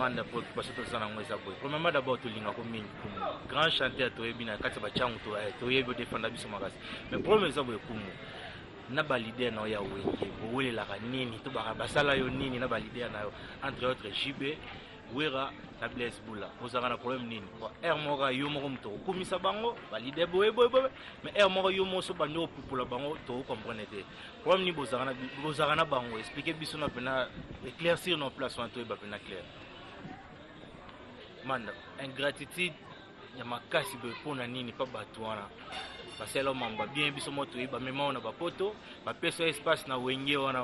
manda préoccupation to sana ngweza boy premièrement d'abord to linga ko mingi kumu grand chanteur to ebina kati ba changu to yebo defenda biso makasi mais premier ça boy kumu na ba leader na ya wenge bo wele la nini to ba basala yo nini na ba leader na yo entre autres JB Wera na Blaise Bula ozanga na problème nini ko moko yo moko mto komisa bango ba leader boy mais moko yo mo so bando popula bango to comprendre te problème ni bozanga na bango expliquer biso na pena éclaircir nos places en to ba pena clair manda ingratitude ya makasi boy pona nini pa batu wana baselo mamba bien biso moto iba mema ona ba poto ba peso espace na wenge wana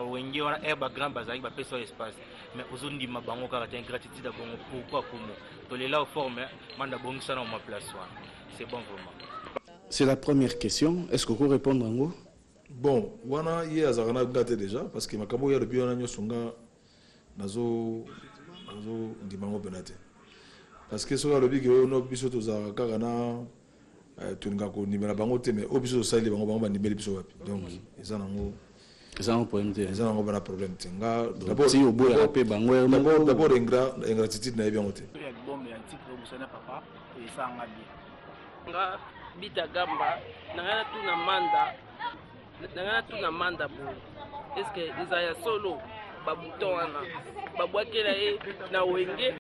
ba grand bazaki ba peso espace mais ozondi mabango kaka ingratitude da bongo pourquoi comme to les là forme manda bongisa na ma place wana c'est bon vraiment. C'est la première question, est-ce que vous répondre en gros? Bon wana ye azakana gâté déjà parce que makabo ya depuis wana nyosunga nazo ndimango benate parce que so lobi ke no biso to za kaka na tuninga ko nimela bango te mais obiso sali bango ba nimeli biso wapi donc eza nango problème te eza nango bana problème te nga d'abord si obo ya pe bango d'abord ingratitude na bien ote ya bombe ya titre obusana papa eza ngabi nga bita gamba nangana tuna manda bo est-ce que izaya solo babuton wana babwakela e na wenge.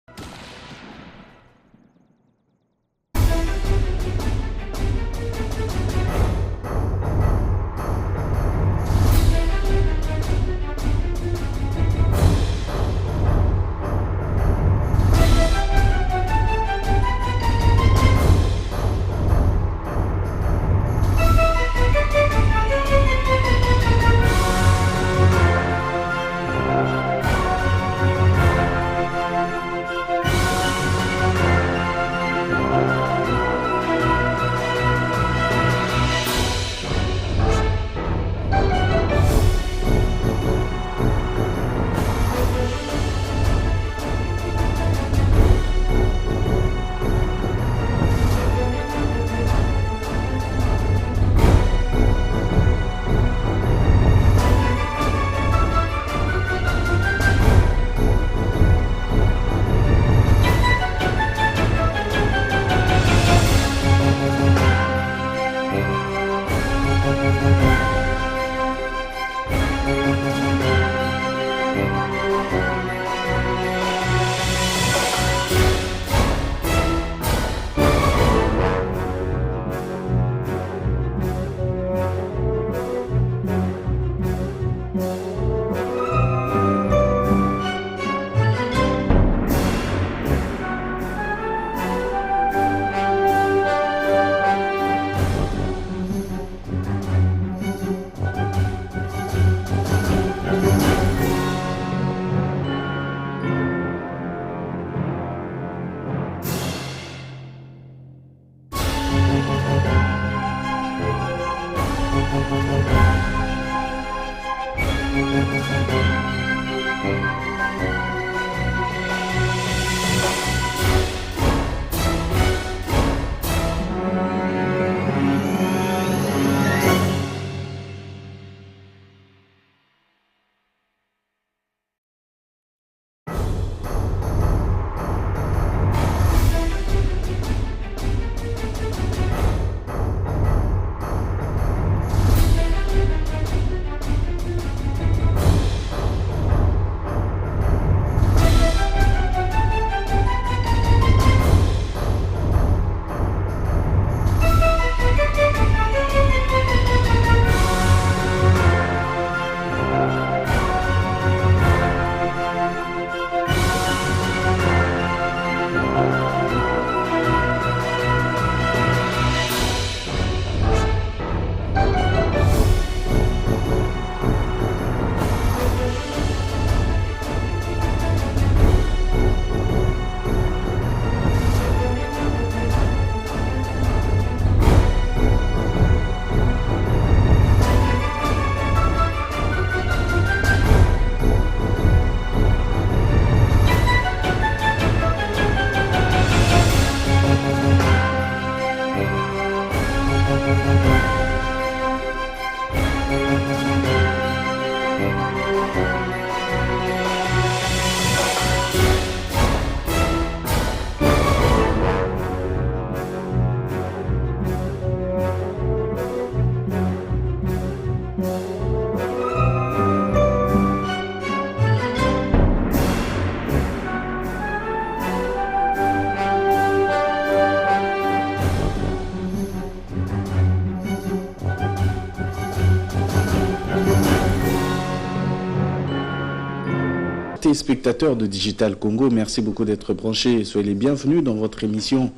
téléspectateurs de Digital Congo, merci beaucoup d'être branchés. Soyez les bienvenus dans votre émission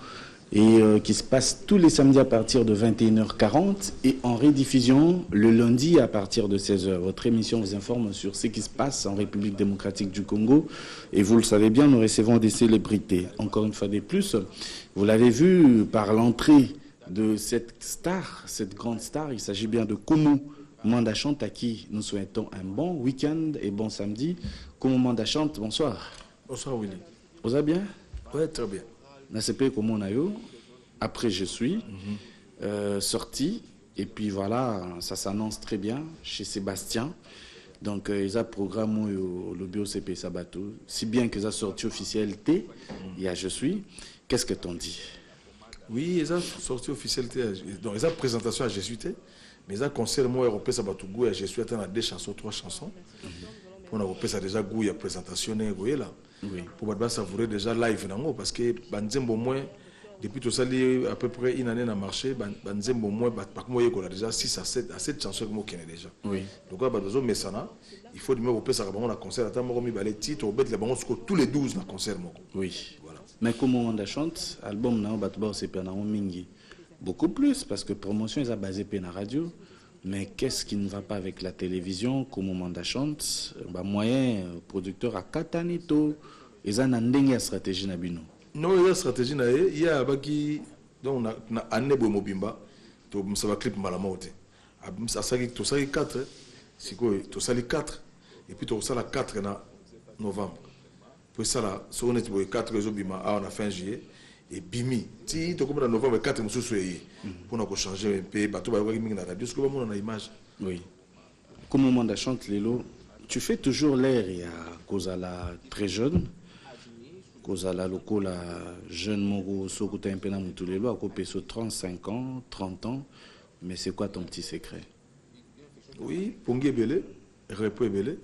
qui se passe tous les samedis à partir de 21h40 et en rediffusion le lundi à partir de 16h. Votre émission vous informe sur ce qui se passe en République démocratique du Congo. Et vous le savez bien, nous recevons des célébrités. Encore une fois de plus, vous l'avez vu par l'entrée de cette star, cette grande star. Il s'agit bien de Koumou Mandachante, à qui nous souhaitons un bon week-end et bon samedi. Koumou Mandachante, bonsoir. Bonsoir Willy. Vous allez bien? Oui, très bien. Nasepe Komonayo, après je suis sorti, et puis voilà, ça s'annonce très bien chez Sébastien. Donc, ils ont programmé le BOCP Sabato, si bien qu'ils ont sorti officialité, il y a je suis. Qu'est-ce que t'en dis? Oui, ils ont sorti officialité, donc ils ont présentation à Jésuité, mais ils ont concert moi européen Sabato Gou à Jésuité, on a 2 chansons, 3 chansons. On a repris ça déjà Gou, il y a présentation, là. Oui. Pour savourer déjà live parce que banzembo moins depuis tout ça à peu près une année dans le marché banzembo moins déjà 6 à 7 chansons que moi connais déjà. Oui. Donc là mais ça il faut dire que ça va concert attends moi mi balé titre au bet les bango tous les 12 dans concert moi. Oui. Voilà. Mais comme on chante album na batba c'est pas na mingi beaucoup plus parce que promotion est basée sur la radio. Mais qu'est-ce qui ne va pas avec la télévision? Comme on chante, moyen producteur à Katanito, ils ont une stratégie nabino. Non, il y a une stratégie il y a baki donc na année mobimba, to ça va clip malamote. Ça sali to sali 4, c'est quoi? To sali 4 et puis to sala 4 na novembre. Puis ça là, so on est 4 les obima on a fin juillet. Et bimi ti to comme en novembre 4 musu soyé pour nous changer un peu bateau ba ko na radio ce que on a image. Oui. Comme on m'a chante Lelo, tu fais toujours l'air il y a Kozala très jeune. Kozala loko la jeune mogo sokuta un peu na mutu Lelo a copé sur 35 ans, 30 ans, mais c'est quoi ton petit secret? Oui, pongi belé, repos belé.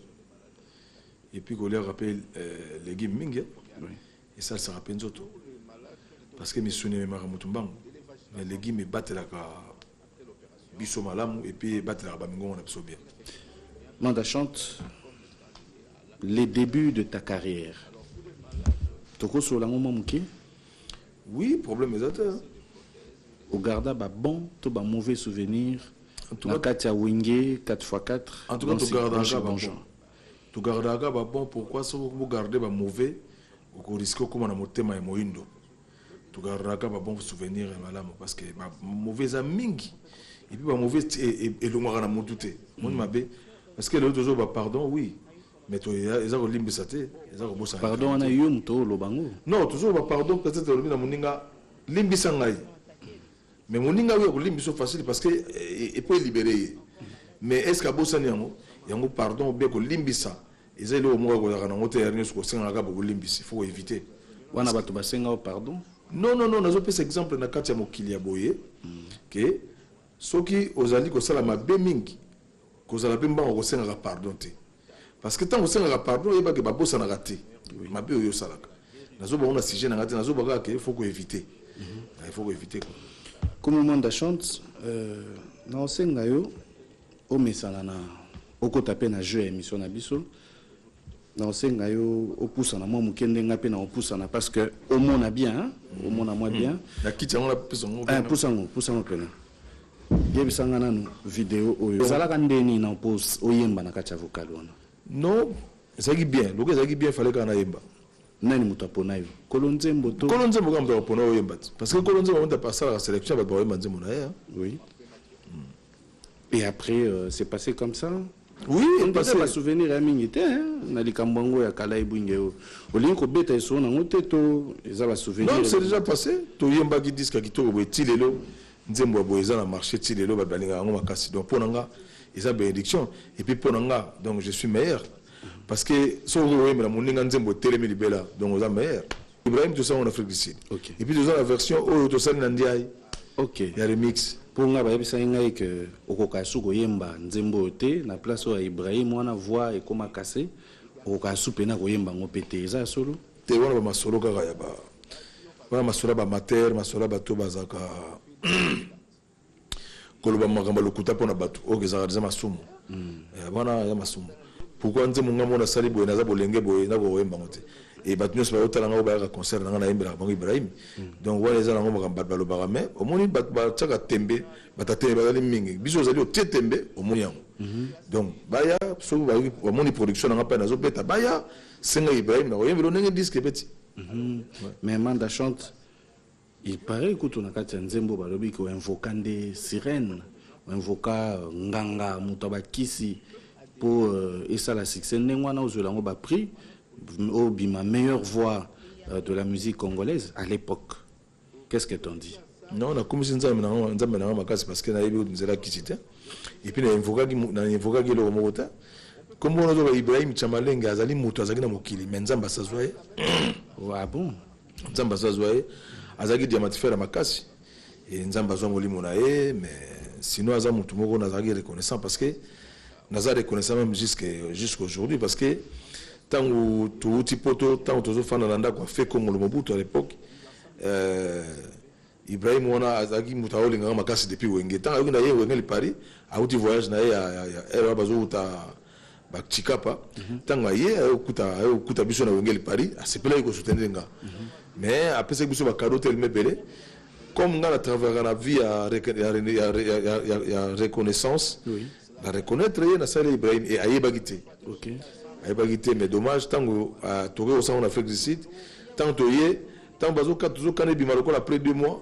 Et puis qu'on leur rappelle les gim mingi. Oui. Et ça rappelle Nzoto. Parce que mes souvenirs maramutumbango mais les gars me battent la biso malamu et puis battent la bamingo on absorbe bien. Mandachante, les débuts de ta carrière. Toko sur la moment muké? Oui, problème exact. Au garda ba bon, to ba mauvais souvenir. Na katia wingé 4x4. En tout cas, tu gardes un bon. Tu gardes un ba bon pourquoi ça vous garder ba mauvais au risque comme na motema et moindo. Tu garderas un bon souvenir parce que mauvais amis et puis mauvais et le mois na douté parce que l'autre jour pardon oui mais tu ils ont limbisate ils ont bossa pardon on a eu un to lo bango non toujours pardon peut-être le mina moninga limbisangai mais moninga oui limbiso facile parce que et peut libérer mais est-ce que bossa yango pardon bien que limbisa ils ont le mois ko na ngote dernier ko singa ka bo limbisi faut éviter wana batu basenga pardon. Non, nous avons cet exemple dans Katia Mokilia Boye, que ceux qui ont dit que ça m'a bémingi, que ça l'a bien bon, on a pardon. Parce que tant qu'on a pardon, il y a des babos qui ont raté. Ma bé au salak. Nous avons un sujet dans la nous avons qu'il faut éviter. Il faut éviter. Comme on a chante, nous avons au Messalana, au côté de la jeu émission Nabiso. Non, c'est au pouce na moi mukende ngape na pouce na parce que au monde a bien au monde a moins bien la kitcha on a pouce on pena yebi sangana no vidéo oyo sala kandeni na pose oyemba na kacha vocal wana non ça qui bien loke ça qui bien fallait kana yemba nani mutapona yo kolonzembo to kolonzembo kama mutapona oyemba parce que kolonzembo on t'a passé la sélection ba oyemba nzembo na ya oui et après c'est passé comme ça. Oui, on passe pas souvenir à mingité hein na likambango ya kala ibungeo olinko beta eso na ngoteto eza ba souvenir. Non, c'est déjà passé. To yemba ki disque ki to boeti lelo nzembo boeza na marché ti lelo ba balinga ngo makasi donc ponanga eza bénédiction et puis ponanga donc je suis meilleur parce que so wo yemba moninga nzembo telemi libela donc oza meilleur. Ibrahim tout ça en Afrique du Sud. Okay. Et puis deux la version oyo to sali na ndiaye. OK. Il y a remix. Pour nga bayebisa ngai que okokasu koyemba nzembo te na place ya Ibrahim wana voix et comme cassé okokasu pena koyemba ngo pété eza solo te wana ba masolo kaka ya ba wana masolo ba mater masolo ba to bazaka koloba makambo lokuta pona bato okezaka za masumu wana ya masumu pourquoi nze munga mona sali boye naza bolenge boye na boyemba ngote et bat nyos ba otala nga ba concert nga na yembela bango Ibrahim donc wala za ngo ba balo ba mais omoni bat ba tsaka tembe batatembe bazali mingi biso zali o tembe omoni yango donc baya so ba omoni production nga pa nazo beta baya senga Ibrahim na yembelo ndenge disque beti mais Manda chante il paraît que on a kati nzembo balobi ko invocande sirène invoca nganga mutaba kisi pour ça la succès n'engwana ozolango ba prix au bima meilleure voix de la musique congolaise à l'époque. Qu'est-ce que t'en dis? Non, on a comme si nzambe na makasi parce que na yebi nzela kisite et puis na invoca ki lo mota comme on a Ibrahim Chamalenga azali mutu azali na mokili mais nzamba sazwaye ah bon nzamba sazwaye azaki diamantifera makasi et nzamba zwa molimo na ye mais sinon aza mutu moko nazaki reconnaissant parce que naza reconnaissant même jusqu'aujourd'hui parce que tango tuuti poto tango tozo fana na ndako fait comme le Mobutu à l'époque Ibrahim wana azaki mutu aolinga makasi depuis wenge tango na ye wenge le Paris auti voyage na ye ya bazo uta ba chikapa tango ye okuta biso na wenge le Paris asepela ko soutenir nga mais après c'est biso ba cadeau tellement belé comme nga à travers la vie à reconnaissance la reconnaître na sala Ibrahim et ayebagité OK ayebagité mais dommage tango touré au sein en Afrique du Sud tant toyé tant bazo kana bima lokola après 2 mois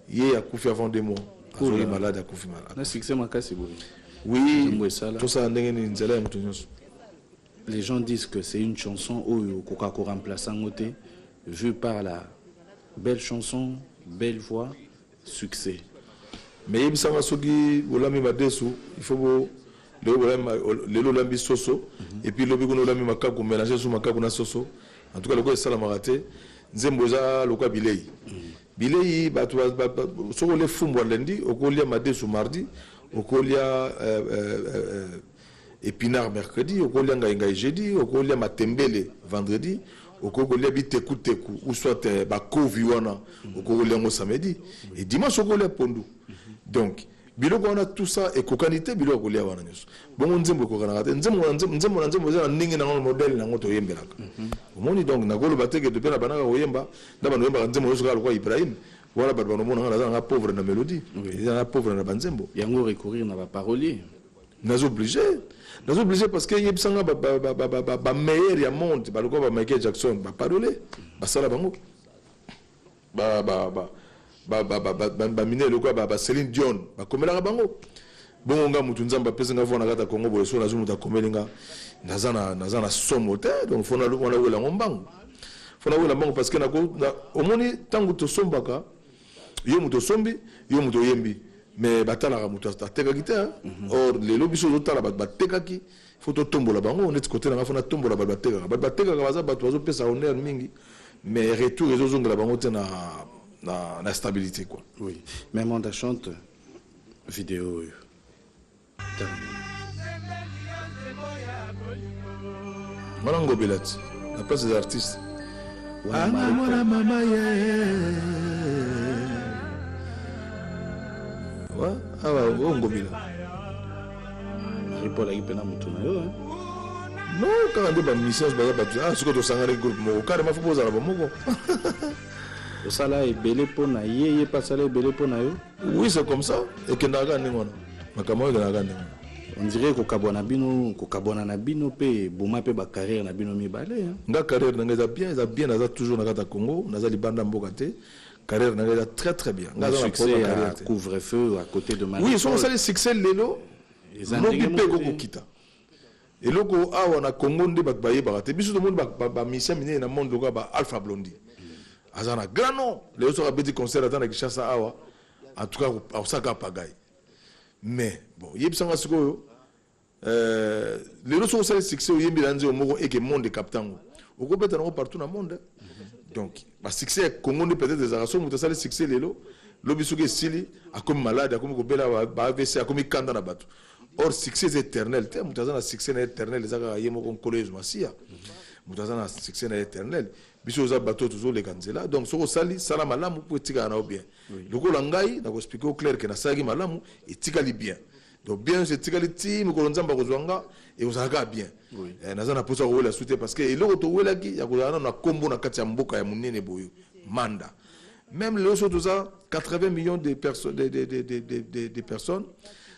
yé a koufi avant 2 mois azori malade a koufi malade na succès makasi boy oui tout ça ndenge ni nzela mutu nyonso. Les gens disent que c'est une chanson où Kokako remplaçant Ngote vu par la belle chanson belle voix succès mais il s'en soki olami madesu il faut le lambi soso et puis lobi kono lambi makaku mélanger sous makaku na soso en tout cas le ko sala maraté nzembo za lokwa bilei bilei batu soko le fumbo lundi okolia madesu mardi okolia épinard mercredi okolia ngai jeudi okolia matembele vendredi okolia biteku ou soit bakovi wana okolia ngo samedi et dimanche okolia pondu donc biloko wana tout ça et kokanité biloko kolia wana nyuso bongo nzembo kokana kate nzembo za ningi na modèle na ngoto yembelaka omoni donc na golo bateke de bela banaka oyemba ndaba no yemba nzembo yoso kwa Ibrahim wala ba bano mona na pauvre na mélodie na pauvre na banzembo yango recourir na ba parolier nazo obligé parce que yebsanga ba meilleur ya monde ba lokwa ba Michael Jackson ba parole ba sala bango ba mine lokwa ba Céline Dion ba komela bango bongo nga mutu nzamba pesa nga fona kata Congo boyeso na zumu ta komelinga nazana somo te donc fona wana wela ngombango parce que na omoni tangu to sombaka yo mutu sombi yo mutu yembi mais batala mutu ateka kita or les lobiso zotala batekaki faut tombola bango on est côté na fona tombola bateka baza batu bazo pesa honneur mingi mais retour les ozongela bango te na stabilité quoi. Oui, mais Manda chante vidéo. Malango Belati, la place des artistes. Mwana mama wa awa ngobila. Ripola ipena mutuna yo. Non, quand on dit ba mission ba ba siko to sangare groupe mo carrément faut poser la bomoko. Osala ebele pona yeye pasala ebele pona yo. Oui, c'est comme ça et que ndaga ndingona. Makamo ndaga ndingona. On dirait ko kabona na bino pe boma pe ba carrière na bino mibale hein. Nga carrière nga bien naza toujours na kata Congo, naza libanda mboka te. Carrière nga très très bien. Nga succès à couvre-feu à côté de Mali. Oui, son sali succès lelo. Lobi pe ko kita. Et loko awa na Congo ndi ba yeba te biso to monde ba mission mine na monde loka ba Alpha Blondy. Azana grand nom les autres abeti concert dans Kinshasa awa en tout cas au saka pagaille mais bon yebsanga siko les autres sont succès yembi lanze au moko et que monde captango au ko beta partout dans le monde donc ba succès Congo ni peut-être des arrations muta sale succès lelo lobiso ke sili a comme malade a comme ko bela ba AVC a comme kanda na bato or succès éternel te muta na succès éternel zaka yemo kon collège masia muta na succès éternel biso za bateau toujours les kanzela donc soko sali sala malamu pour tika na bien loko langai na ko expliquer au clair que na sagi malamu etika li bien donc bien c'est tikali ti mikolo nzamba kozwanga et ozalaka bien naza na posa kowela sute parce que eloko towelaki ya kozala na kombo na kati ya mboka ya monene boyo manda même le so toza 80 millions de personnes de personnes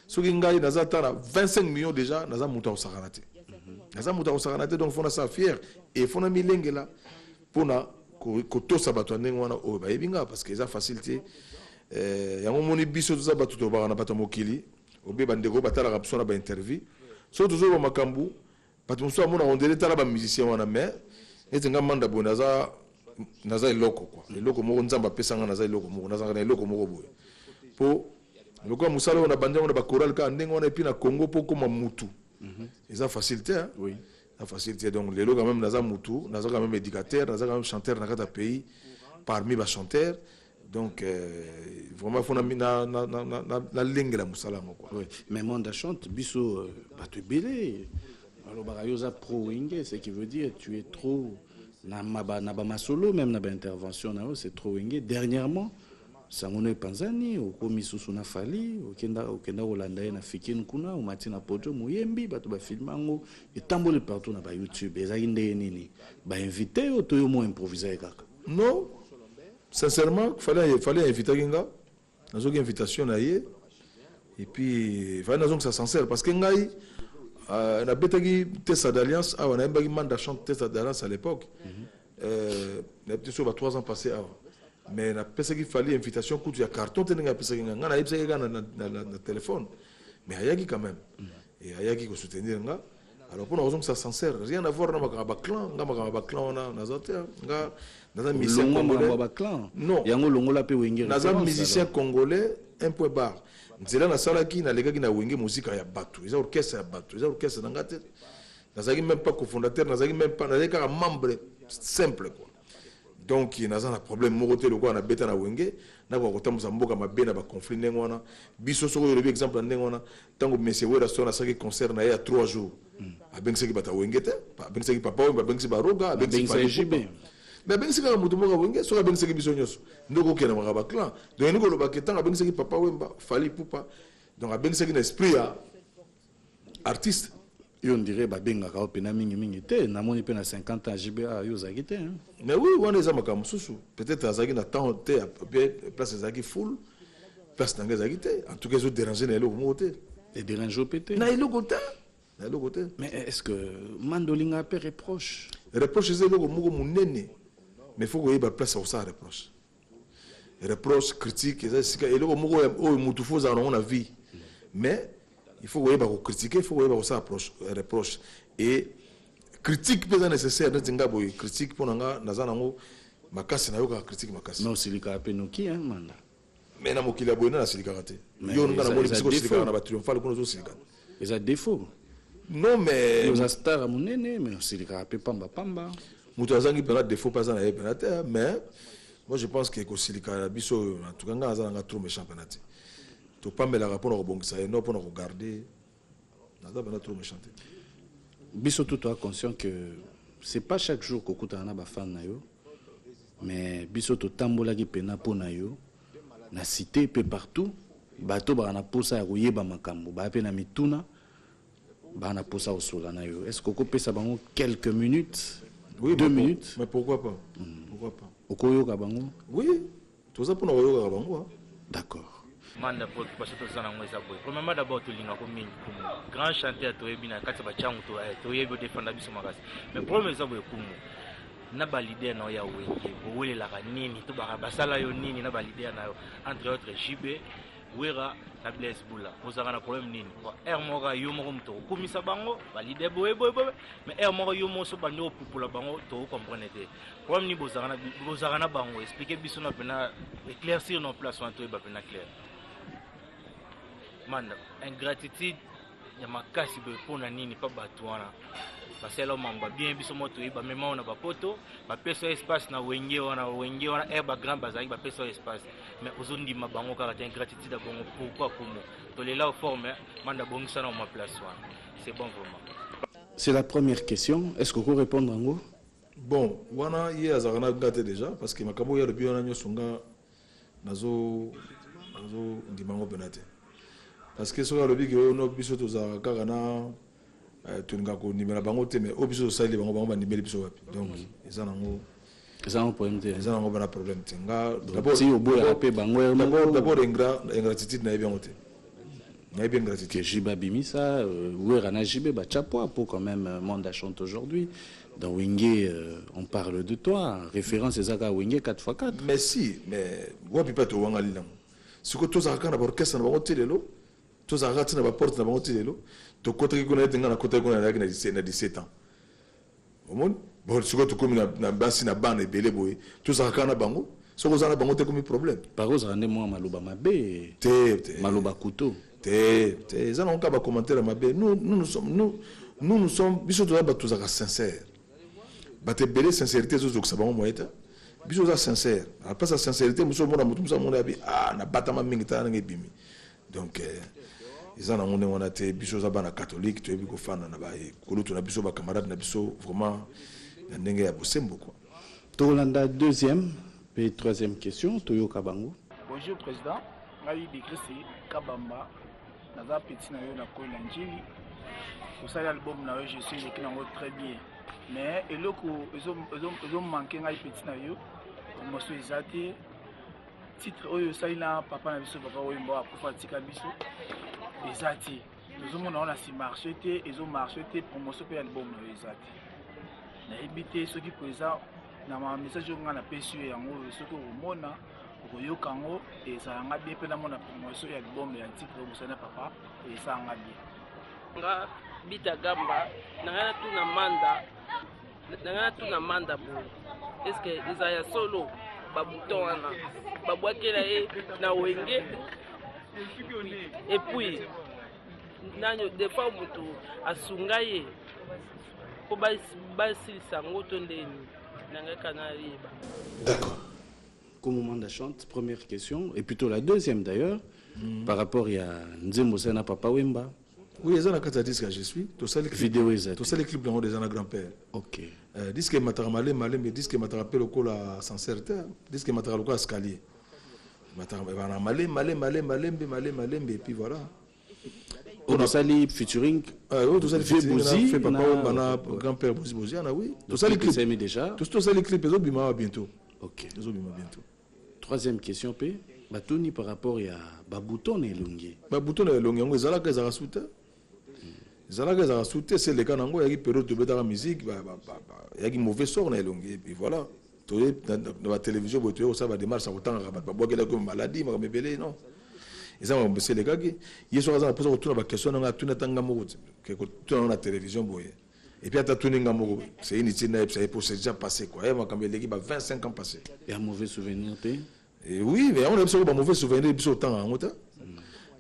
soki ngai naza ta na 25 millions déjà naza muta osakana te naza muta osakana te donc fona sa fier et fona milengela pona kotosa bato ndenge wana oyo bayebi nga parce que eza facilité yango moni biso toza bato tobaka na bato mokili obe bandeko batalaka biso na bainterview so tozoba makambo bato mosusu amona ondele tala bamusicien wana mais ete nga manda boye naza eloko quoi eloko moko nzambe apesanga naza eloko moko nazaka na eloko moko boye mpo lokola mosala oyo na bandi yango na bachoral kaka ndenge wana epuis na congo mpo koma mutu eza facilité eza facilité donc lelo quand même naza mutu naza quand même éducateur naza quand même chanteur na kati ya pays parmi bachanteur donc vraiment il faut na lengela mosala yango quoi mais monde chante biso bato ebele alobaka yo oza pro wenge ce qui veut dire tu es trop na bamasolo même na baintervention na yo c'est trop wenge dernièrement sangono epanzani okomi susu na fali okenda kolanda ye na fikini kuna omati na poto moyembi bato bafilme yango etamboli partout na bayoutube ezalaki ndenge nini bainvite yo to yo mo improvisa ye kaka non sincèrement fallait inviter nga nazoki invitation na ye et puis fallait nazongi ça sincère parce que ngai nabetaki test d'alliance awa nayembaki manda chante test d'alliance à l'époque nayebite so 3 ans passé avant mais napesaki fali invitation kutu ya carton te ndenge apesaki nga nga nayebisaki kaka na téléphone mais ayaki quand même et ayaki kosoutenir nga alors mpona kozongi ça sincère rien à voir na makambo baclan nga makambo baclan wana naza te nga naza musicien congolais non yango longola mpe wenge naza musicien congolais un point barre nzela nasalaki nalekaki na wenge muzika ya bato eza orchestre ya bato eza orchestre na nga te nazalaki même pas cofondateur nazalaki même pas nazalaki kaka membre simple quoi donc naza na problème moko te lokola na beta na wenge nakoka kotambusa mboka mabe na baconflit ndenge wana biso soko oyo lobi exemple na ndenge wana ntango monsieur wera so nasalaki concert na ye ya 3 jours abengisaki bato ya wenge te abengisaki papa oyo abengisi baroga abengisaki jibe mais abengisaki kaka moto moko ya wenge soki abengisaki biso nyonso ndoko okenda maka baclan donc elingi kolobaki ntango abengisaki papa wemba fali pupa donc abengisaki na esprit ya artiste yo ndire babengaka o pena mingi te namoni pe na 50 ans JBA yo zaki te mais oui wana eza makambo mosusu peut-être azalaki na temps te place ezalaki full place nanga ezalaki te en tout cas ezo déranger na eloko moko te dérange pe te na eloko te mais est-ce que mandolinga pe reproche eza eloko moko monene mais faut koyeba place akosala reproche critique eza esika eloko moko oyo mutu fo ozala nango na vie mais il faut koyeba kocritiquer, il faut koyeba kosala reproche et critique peut être nécessaire neti nga boye critique mpo na nga naza nango makasi nayokaka critique makasi mais osilikaka mpe noki manda mais na mokili ya boye nde nasilikaka te yo nga namoni bisika osilikaka na batriomphale kuna ozosilikana eza défaut non mais oza star ya monene mais osilikaka mpe pambapamba moto azangi mpena défaut mpe aza na ye mpena te mais moi je pense que kosilika na biso oyo en tout cas nga aza nanga trop méchant mpena te topambelaka mpona kobongisa ye no mpona kogarde naza mpena trop méchant te biso tout toa conscient que c'est pas chaque jour kokutana na bafan na yo mais biso totambolaki mpena mpo na yo na cité mpe partout bato baka na posa ya koyeba makambo baya mpe na mituna baka na posa kosola na yo est-ce kokopesa bango quelques minutes oui, 2 minutes mais pourquoi pas pourquoi pas okoyoka bango oui toza mpona koyokaka bango d'accord manda préoccupation toza nango eza boye premièrement d'abord tolingako mingi kumu grand chanteur toyebi na kati ya bachangu toyebi odefanda biso makasi mais problème eza boye kumu na balider na yo ya wenge bowelelaka nini to basala yo nini na balider na yo entre autres JB wera na Blaise Bula bozalaka na problème nini aire moko yo moko moto okomisa bango balider boyeboyeboye mais aire moko yo moso bandi opupula bango tokokomprene te problème nini bozalaka na bango expliquer biso na mpena éclaircir nos place wana toyeba mpena clair manda ingratitude ya makasi boye mpona nini mpa bato wana basala mamba bien biso mo toyeba mema wana bapoto bapesa espace na wenge wana aire bagrand bazalaki bapesa espace mais ozondima bango kaka te ingratitude ya bongo pourquoi kumu tolela oforme manda bongisana oma place wana c'est bon vraiment c'est la première question est-ce que vous répondre yango bon wana ye azalaka na nga te déjà parce que makambo oyo alobi wana nyonso nga nazo ndima yango mpena te parce que soki alobi ke ono biso tozalaka kaka na tolinga kondimela bango te mais oyo biso tosaleli bango bango bandimeli biso wapi donc eza nango eza nango bana problème te nga d'abord ingratitude nayebi yango te nayebi ingratitude jiba bimisa wera na jibe bachapoa pour quand même monde chante aujourd'hui dans Wenge on parle de toi référence ezaka Wenge 4x4 mais si mais wapi pa to wanga lilango siko tozalaka na orchestre na bango te lelo tozalaka tina baporte na bango te lelo tokotaki kuna ete nga na kotaki kuna nayaki na 17 ans omoni bon siko tokomi na basi na bana ebele boye tozalaka na bango soko oza na bango te komi problème par ozala nde mwa maloba mabe te maloba couteau te eza nango kaka bacommentaire mabe nous sommes biso toza bato tozalaka sincère bato ebele sincérité ezozokisa bango moye te biso oza sincère apres ya sincérité mosu omona motu mosu amona yabi nabatama mingi tala ndenge ebimi donc eza nango ndenge wana te biso oza bana catholique toyebi kofanda na bakulutu na biso bacamarade na biso vraiment na ndenge ya bosembo quoi. Tolanda deuxième et troisième question toyoka bango. Bonjour président, ngai Bikrisi Kabamba naza petit na yo na kola njili osali album na yo je suis écrit nango très bien mais eloko ezo manquer ngai petit na yo promotion eza te titre oyo osali na papa na biso papa oyo mbo akufa tika biso eza te tozomona wana si marché te ezo marché te promotion mpe album na yo eza te nayebi te soki mpenza na message oyo ngai napesi yo yango soki okomona okoyoka yango ezalanga bien mpe namona promotion ya album ya titre oyo bosali na papa ezalanga bien nga bita gamba nanga natuna manda boye eske eza ya solo babuton wana babwakela ye na wenge epuis nanyo defa moto asunga ye po basilisa yango to ndeni nanga kanayeba. D'accord. Comme Manda chante, première question, et plutôt la deuxième d'ailleurs, par rapport à Nzembo Sena Papa Wemba. Oui, ils ont la carte à disque, je suis. Tout ça, les vidéos, tout ça, les clips dans des grand-père. Ok. Disque Matara Malé, mais disque Matara Peloko la sincérité, disque Matara Loko escalier. Matara Malé, et puis voilà. Tout ça, les featuring. Tout ça, les featuring. Fait papa Wemba, grand-père Bouzi, oui. Tout ça, les clips. Déjà. Tout ça, les clips, ils ont bima bientôt. Ok. Ils ont bima bientôt. Troisième question, P. Batoni par rapport à Babouton et Lungi. Babouton et Lungi, ils ont la soute. Ils ont la soute, c'est le cas nango, il y a une période de la musique, il y a une mauvaise sort dans Lungi. Et puis voilà. Dans la télévision, ça va démarrer, ça va tant à comme maladie, mais belé, non. Ils ont baissé les gars. Ils sont en train de tourner la question, on a tout dans la télévision. Et puis, c'est inutile, c'est déjà passé. L'équipe a 25 ans passé. Il y a un mauvais souvenir, et oui, mais on a besoin de mauvais souvenirs depuis autant en autant.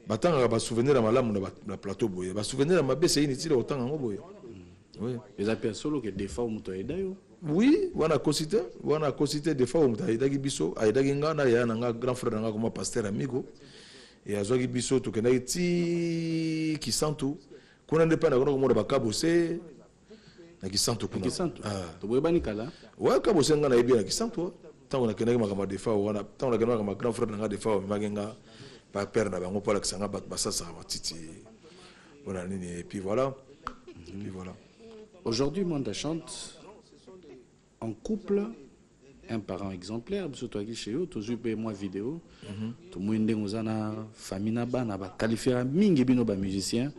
Batang va souvenir à ma lame na plateau boy. Va souvenir à ma baisse c'est inutile autant en boy. Oui. Les appels solo que des fois on t'a aidé. Oui, on a cosité des fois on t'a aidé biso, aidé ngana ya na grand frère nga comme pasteur amigo. Et azogi biso to kena ti qui santu. Kuna ne pas na ko mo ba kabose. Na qui santu kuna. Qui santu. To boy bani kala. Ouais kabose nga na yebi na qui santu. Tant on a kenaka makama des fois on a tant on a kenaka ma grand frère nga des fois magenga pas père na bango pour la kisanga basa sa matiti voilà et puis voilà et puis voilà. Aujourd'hui Manda chante en couple un parent exemplaire biso to aki chez eux to zupe moi vidéo to mwinde ngozana famille na bana ba qualifier mingi bino ba musicien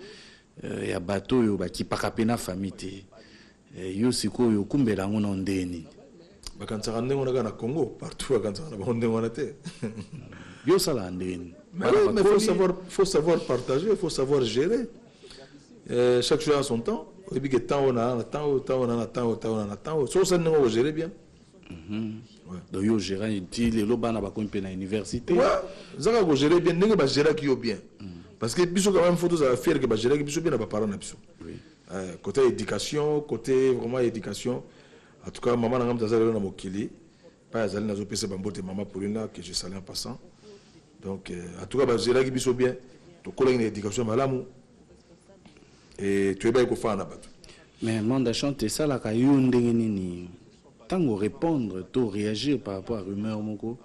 ya bato yo ba kipaka pena famille te yo sikoyo kumbela ngona ndeni bakantsaka ndenge wana na Congo partout bakantsaka na ndenge wana te yo sala ndeni mais faut savoir partager, il faut savoir gérer chaque chose a son temps et puis que temps on a temps so ça on gérer bien donc yo gérer dit les bana ba ko na université ouais zaka ko gérer bien ndenge ba gérer ki yo bien parce que biso quand même faut tous faire que ba gérer biso bien na ba parents na biso côté éducation côté vraiment éducation. En tout cas, maman n'a pas de mokili. Pas de nazo pese bambote maman pour là que je salue en passant. Donc, en tout cas, j'ai là qui biso bien. Tu connais une éducation malamu. Et tu es bien qu'on fait un abat. Mais Manda chante ça la kayunde ni tango répondre, to réagir par rapport à rumeur moko.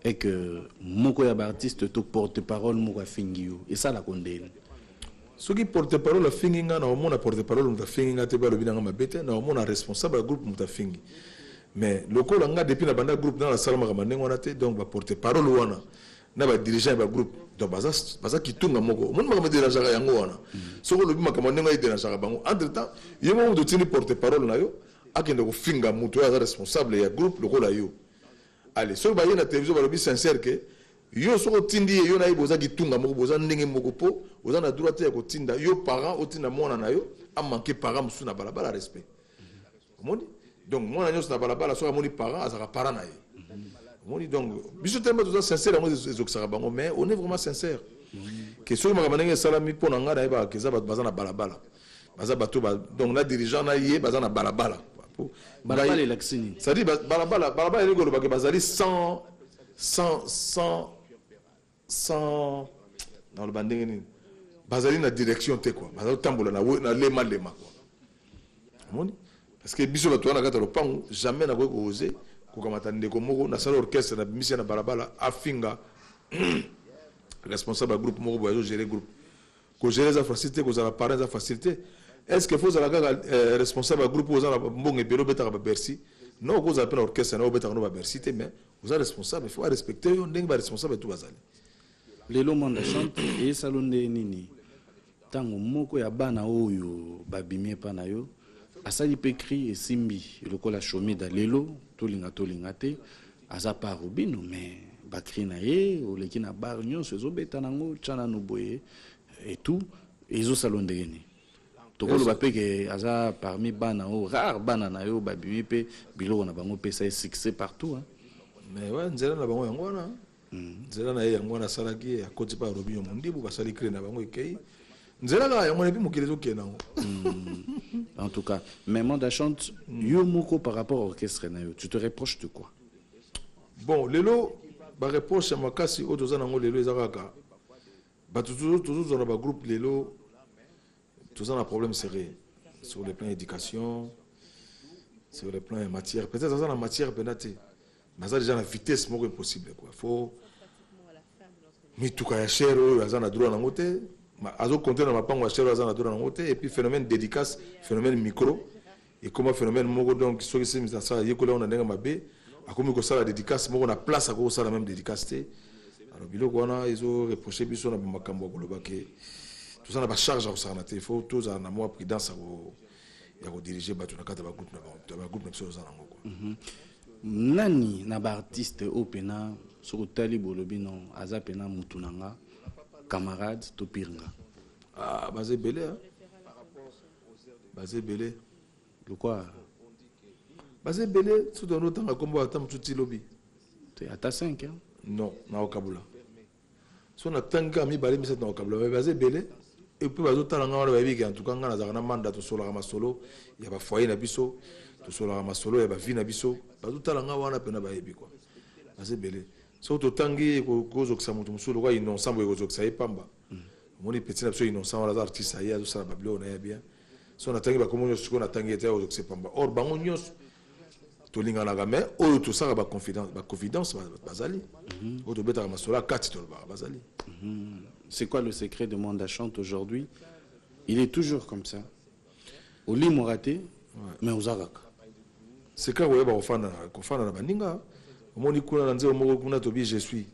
est que moko ya artiste to porte-parole moko fingio et ça la condamne. Ce qui porte-parole la finginga na omona porte-parole muta finginga te ba lobi na mabete na omona responsable groupe muta fingi. Mais le ko nga depuis na banda groupe dans la salle ma manengo na te donc ba porte-parole wana na ba dirigeant ba groupe donc baza kitunga moko mon ma déranger yango wana. So ko lobi makamanengo ay déranger bango entre temps yemo muto tini porte-parole na yo akende ko finga muto ya responsable ya groupe le ko la yo. Allez, so ba yena télévision ba lobi sincère que yo soko tindi yo na iboza kitunga moko boza ndenge moko po oza na droit ya kotinda yo parent otinda mwana na yo a manqué parent musu na balabala respect omoni donc mwana nyos na balabala so amoni parent azaka parent na ye omoni donc biso tellement toza sincère ngo ezokisaka bango mais on est vraiment sincère que soki makambo ndenge esalami mpo na ngai nayebaka keza bato baza na balabala baza bato donc na dirigeant na ye baza na balabala balabala elaksini c'est-à-dire balabala elingi olobake bazali sans dans le banding bazali na direction te quoi bazali tambola na lema quoi moni parce que biso bato wana kata lopango jamais na ko oser ko kamata ndeko moko na salle orchestre na mission na balabala afinga responsable groupe moko boyo gérer groupe ko gérer za facilité ko za parents za facilité est-ce que faut za la responsable groupe aux za mbonge pelo beta ba Bercy non ko za pena orchestre na beta no ba Bercy te mais vous êtes responsable il faut respecter yo ndenge ba responsable tout bazali. Lelo monde chante et salonde nini tango moko ya bana oyo babimie pa na yo asali pe cri et simbi lokola chomida lelo tolinga te aza pa robino mais ba cri na ye oleki na bar nyonso ezobeta nango tchana no boye et tout ezo salonde nini tokolo ba pe ke aza parmi bana o rare bana na yo babimie pe biloko na bango pe ça succès partout hein. Mais ouais nzela na bango yango na nzela na ye yango na salaki ya koti pa robino mondibu basali cri na bango ekei nzela ka yango nebi mokili zo kenango. En tout cas, mais Manda chante yo moko par rapport à orchestre na yo, tu te reproches de quoi? Bon, lelo ba reproche ya makasi o toza nango lelo ezaka ba toujours dans ba groupe lelo toza na problème sérieux sur le plan éducation, sur le plan matière, peut-être dans la matière penate. Mais ça déjà la vitesse moko impossible quoi. Faut mituka ya chero azana droit na ngote. Azo compter dans ma pango chero azana droit na ngote et puis phénomène dédicace, phénomène micro et comment phénomène moko donc so que c'est ça yekola on a ndenga mabe akomi ko sala dédicace moko na place ako sala même dédicace té. Alors biloko wana izo reprocher biso na makambo koloba ke tout ça na ba charge au sana té faut tous en moi prudence ya ko diriger bato na kata ba groupe na groupe na biso za nango quoi. Nani na ba artiste opena soko tali bolobi non aza pena mutunanga camarade to pirnga ah bazé belé hein bazé belé le quoi bazé belé tout dans autant comme atam tuti lobby tu ata 5 hein non na okabula so na tanga mi bali mi set na okabula mais bazé belé et puis bazo talanga wala babi en tout cas ngana za na mandat to solo ma solo ya ba foyer na biso to solo ma solo ya ba vie na biso bazo talanga wana pena ba yebi quoi bazé belé so to tangi ko zo ksamutu musolo kwa innocent boyo zo ksaye pamba moni petit na so innocent wala artiste ya zo sala bablo na ya bien so na tangi ba komo nyo siko na tangi ete zo kse pamba or bango nyos to linga na game o to sala ba confidence bazali o to beta ma sola 4 to ba bazali. C'est quoi le secret de Manda chante aujourd'hui? Il est toujours comme ça. Au lit moraté mais aux araka. C'est quand ouais ba ofana na baninga omoni kuna na nzeo moko kuna tobi je suis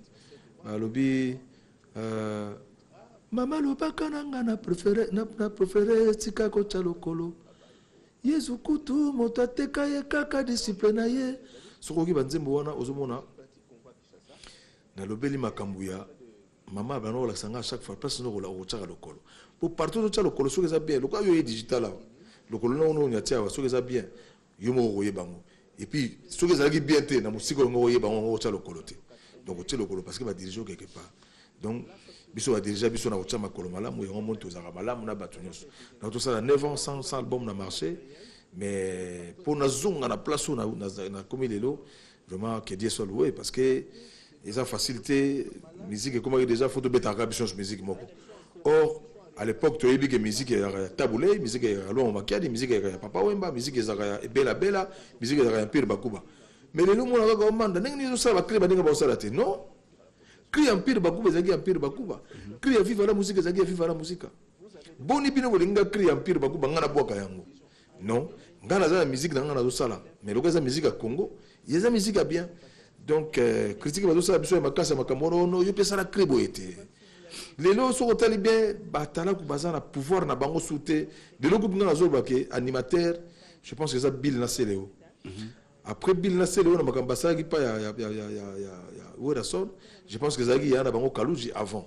alobi mama lobaka nanga na préféré tika ko chalokolo yesu kutu moto ateka ye kaka discipline na ye sokoki banzembo wana ozomona na lobeli makambu ya mama bano la sanga chaque fois place no la ochaka lokolo pour partout to chalokolo soki za bien lokwa yo digital lokolo no no nyatia soki za bien yo mo roye bango. Et puis, ceux qui ont bien été, dans le musique, on a le coloté. Donc, on a le colo parce qu'il va diriger quelque part. Donc, biso va diriger, biso na ocha makolo malam, on monte aux aramalam, on a battu. Donc, tout ça, 9 ans sans album n'a marché. Mais pour la zone, on a place où on a commis les lots, vraiment, que Dieu soit loué. Parce que, ils ont facilité, musique, et comment il y a déjà, il faut de bêta rabition sur musique. Or, à l'époque, tu as vu que la musique est taboulée, la musique est loin, musique est papa wemba, musique est bella bella, musique est pire bakuba. mais les gens ont commandé n'engni ça va créer baninga ba osala te non cri empire bakuba zaki empire bakuba cri ya viva la musique zaki viva la musique boni bino bolinga cri empire bakuba ngana boka yango non ngana za musique na ngana zo sala mais le za musique à Congo il y a musique bien donc critique bazo sala biso ya makasa makamoro no yo pesa la cri boete lelo so tali bien batala ku bazana pouvoir na bango souté de lo groupe ngana zo bake animateur je pense que ça Bill Naseleo après Bill Naseleo na makamba sa ki pa ya Werason je pense que zaki ya na bango Kaluji avant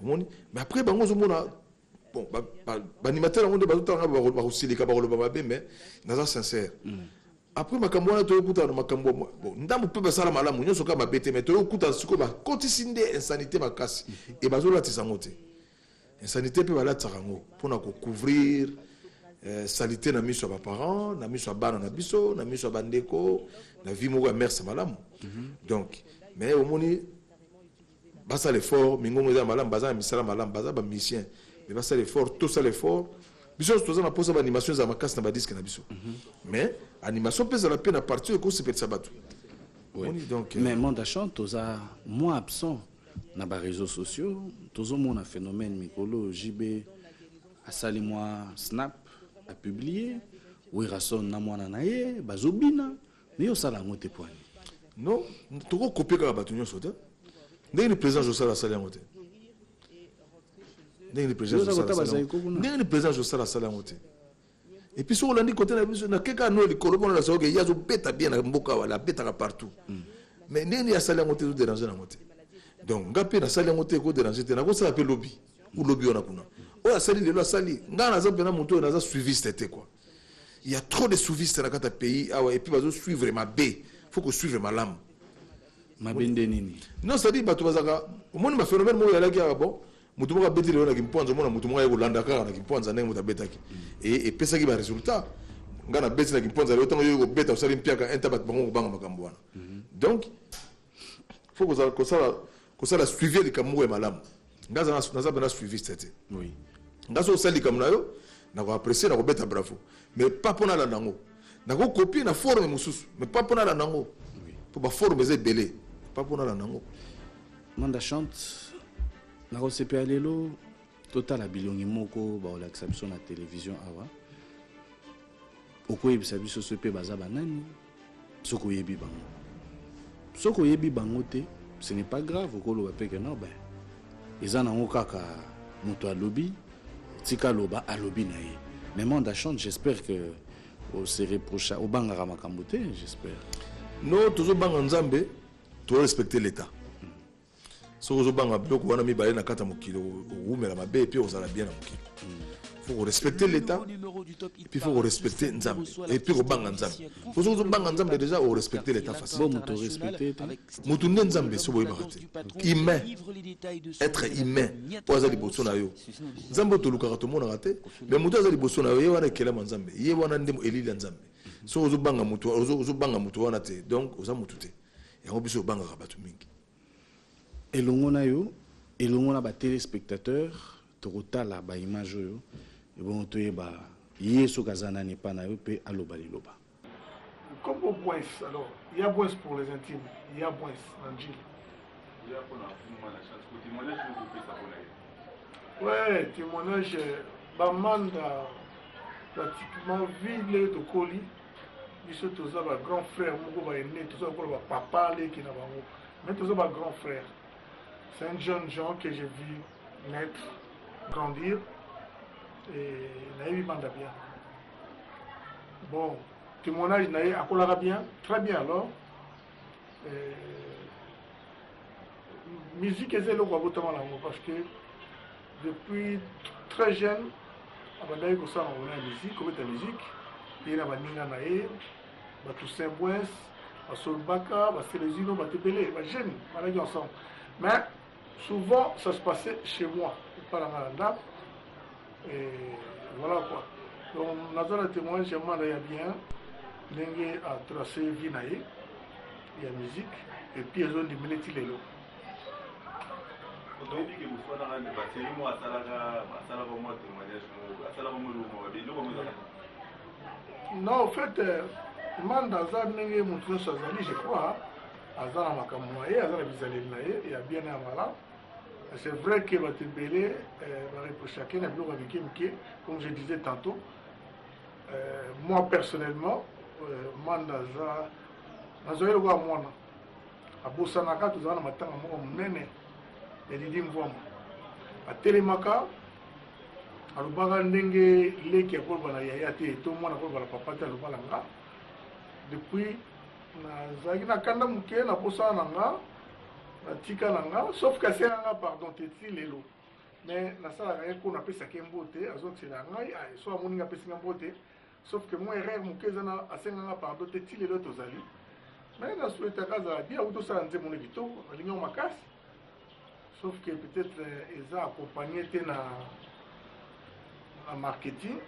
mais après bango zo mona bon animateur on de bazo tanga ba silika ba ba be mais naza sincère après makambo na to okuta na makambo bon ndambo pe basala malamu nyoso ka mabete mais to okuta siko ba kotisinde insanité makasi et bazo la tisangote insanité pe bala tsarango pona ko couvrir salité na miso ba parents na miso bana na biso na miso bandeko na vie moko ya mère malamu donc mais au moni basa l'effort mingongo za malamu baza misala malamu baza ba musicien mais basa l'effort tout ça l'effort biso toza na posa ba animation za makasi na ba disque na biso mais animation pesa la peine à partir ko se pesa batu donc mais monde chant toza moins absent na ba réseaux sociaux tozo mona phénomène mikolo JB asali moi snap a publié Werason na mwana na ye bazobina mais yo sala ngote poani non toko copier ka batu nyoso te ndenge ni président Josala sala ngote ndenge ni président Josala sala ngote et puis sur l'andi côté na keka no likolo bona la soge yazo beta bien na mboka wala beta partout mais ndenge ya sala ngote zo déranger na ngote donc ngape na sala ngote ko déranger te na ko sala pe lobby ou lobby ona kuna o sali lelo sali ngana za pena muto na za suiviste te quoi il y a trop de suivistes dans le pays et puis bazo suivre ma bé faut que suivre ma lame ma bende nini non ça dit bato bazaka au moins ma phénomène mo yala ki bon mutu mo ka beti lelo na kimponza mona mutu mo ya kolanda ka na kimponza ndenge muta betaki et pesa ki ba résultat ngana beti na kimponza lelo tango yo beta usali mpiaka entabat bango ko banga makambo wana donc faut que ça la suivre de kamu e malamu ngaza na za bana suiviste te oui ngaso sali kamna yo na ko apprécier na ko beta bravo mais pas pour la nango na ko copier na forme mususu mais pas pour la nango pour ba forme ze belé pas pour la nango manda chante na ko sepe lelo total bilongi moko ba ola exception na télévision awa okoye bisa biso sepe baza banani soko yebi bango te ce n'est pas grave okolo ba peke non ben ezana ngo kaka moto a lobby tika loba a lobby na ye mais monde chante j'espère que au serré prochain au bangara makambote j'espère non toujours banga nzambe to respecter l'état so zo banga bloko wana mi balé na kata mokilo umela mabe puis ozala bien na mokilo faut respecter l'état et puis faut respecter nzambe et puis ko banga nzambe faut zo banga nzambe déjà au respecter l'état face bon moto respecter moto nzambe so boy bakate humain être humain po azali boso na yo nzambe to lukaka to mona raté mais moto azali boso na yo ye wana kela nzambe ye wana ndemo elili nzambe so zo banga moto wana te donc oza moto te yango biso banga batu mingi elongo na yo elongo na ba téléspectateurs tokotala ba image yo et bon toyeba yeso kazana ni pa na yo pe aloba liloba comme au point alors il y a point pour les intimes il y a point en Gilles ouais témoignage bamanda pratiquement ville de Koli biso toza ba grand frère moko ba aîné toza ko ba papa leki na bango mais toza ba grand frère. C'est un jeune gens que j'ai vu naître, grandir, et Naïvi Banda bien. Bon, témoignage Naïvi Akolara bien, très bien alors. Musique est zélo parce que depuis très jeune, Abandai Kosa on a musique, comme la musique, il y a Baninga Naï, Toussaint Bouès, Solbaka, Célésino, Batebele, jeune, on a dit ensemble. Mais souvent, ça se passait chez moi, pas la Malanda. Et voilà quoi. Donc, on a donné un témoignage, j'ai demandé bien, Nengue a tracé Vinaï, il y a musique, et puis ils ont diminué les lots. Non, en fait, manda aza ndenge motu nyonso azali je crois aza na makambo na ye aza na bizaleli na ye ya bien na ya malamu. C'est vrai que bato ebele bareprochake na biloko ya mike mike comme je disais tantôt. Moi personnellement manda aza nazwaki lokola mwana abosanaka tozala na matanga moko monene ya Didi Mvwama atelemaka alobaka ndenge leki ya koloba na yaya te to mwana koloba na papa te aloba na nga. Depuis nazalaki na kanda moke na posala na nga natika na nga sauf que asenga nga pardon te ti lelo mais nasalaka ye ko napesaki mbote azokisela ngai so amoni nga apesi nga mbote sauf que moi erreur moke eza na asenga nga pardon te ti lelo tozali mais nasuetaka azala bien auti osala nzembo na kitoko alingi yango makasi sauf que peut-être eza accompagné te na marketing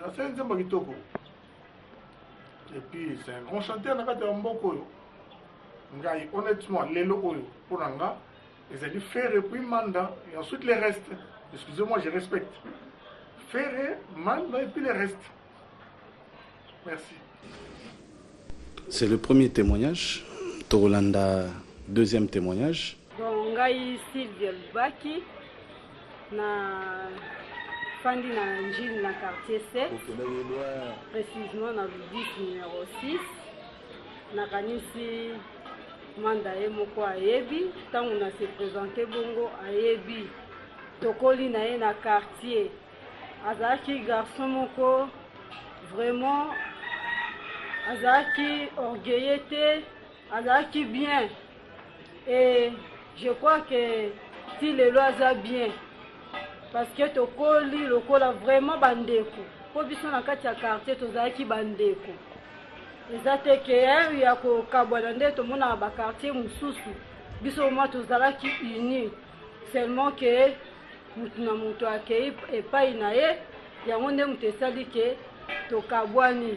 asali nzembo ya kitoko. Et puis c'est un grand chanteur na kati ya mboka oyo ngai honnêtement lelo oyo pour nga ezali faire et puis manda et ensuite les restes. Excusez-moi, je respecte faire manda et puis les restes. Merci. C'est le premier témoignage. Torolanda, deuxième témoignage. Bon, ngai Sylvia Lubaki na fandi na Njili na quartier 7, précisément dans le 10 numéro 6. Nakanisi manda ye moko ayebi, tango na se présenter bongo ayebi. Tokoli na ye na quartier. Azaki garçon moko vraiment azaki orgueilleux, azaki bien. Et je crois que si le loi a bien, parce que tokoli lokola vraiment bandeko. Po biso na kati ya quartier tozaki bandeko. Ezate ke ya ko kabwana nde to mona ba quartier mususu. Biso mo tozalaki uni. Seulement que mutu na mutu akei epai na ye yango nde mutu esali ke tokabwani.